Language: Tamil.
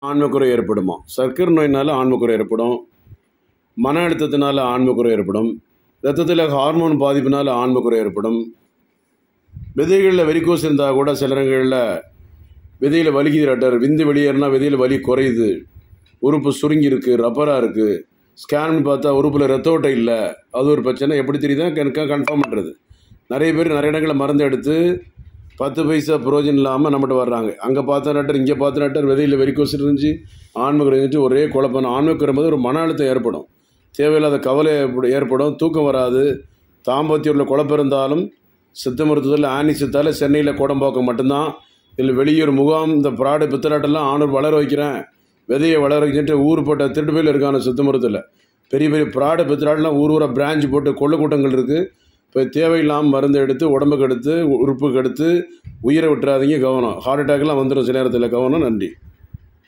ஆண்மைக்குறை ஏற்படுமா? சர்க்கரை நோயினால் ஆண்மைக்குறை ஏற்படும், மன அழுத்தத்தினால ஆண்மைக்குறை ஏற்படும், இரத்தத்தில் ஹார்மோன் பாதிப்பினால் ஆண்மைக்குறை ஏற்படும். விதைகளில் வெரிகோஸ் இருந்தால் கூட சில இடங்களில் விதையில் வலிக்குது டாக்டர், விந்து வெளியேறினா விதையில் வலி குறையுது, உறுப்பு சுருங்கி இருக்குது, ரப்பராக இருக்குது, ஸ்கேன் பார்த்தா உறுப்பில் ரத்த ஓட்டை இல்லை, அது ஒரு பிரச்சனை. எப்படி தெரியுதுன்னா எனக்கு கன்ஃபார்ம் பண்ணுறது. நிறைய பேர் நிறைய இடங்களில் மருந்து எடுத்து 10 பைசா புரோஜனம் இல்லாமல் நம்மகிட்ட வர்றாங்க. அங்கே பார்த்த டாக்டர், இங்கே பார்த்த டாக்டர், விதையில் வெரிகோஸ் இருந்துச்சு, ஆண்மைக்குறை இருந்துச்சு, ஒரே குழப்பம். ஆண்மைக்குறை போது ஒரு மன அழுத்தம் ஏற்படும், தேவையில்லாத கவலை ஏற்படும், தூக்கம் வராது, தாம்பத்தியூரில் குழப்பம் இருந்தாலும் சித்த மருத்துவத்தில் ஆனிசத்தால் சென்னையில் கோடம்பாக்கம் மட்டும்தான். இதில் வெளியூர் முகாம் இந்த ப்ராடு பித்தலாட்டெல்லாம் ஆணூர் வளர வைக்கிறேன், விதையை வளர வைக்கிட்டு ஊர் போட்ட திருட்டுப்பையில் இருக்கான சித்த மருத்துவத்தில். பெரிய பெரிய ப்ராடு பித்தலாட்டெல்லாம் ஊராக பிரான்ச் போட்டு கொள்ள கூட்டங்கள் இருக்குது. இப்போ தேவையில்லாமல் மருந்து எடுத்து உடம்புக்கு எடுத்து உறுப்புக்கு எடுத்து உயிரை விட்டுறாதீங்க, கவனம். ஹார்ட் அட்டாக்லாம் வந்துடும் சில நேரத்தில், கவனம். நன்றி.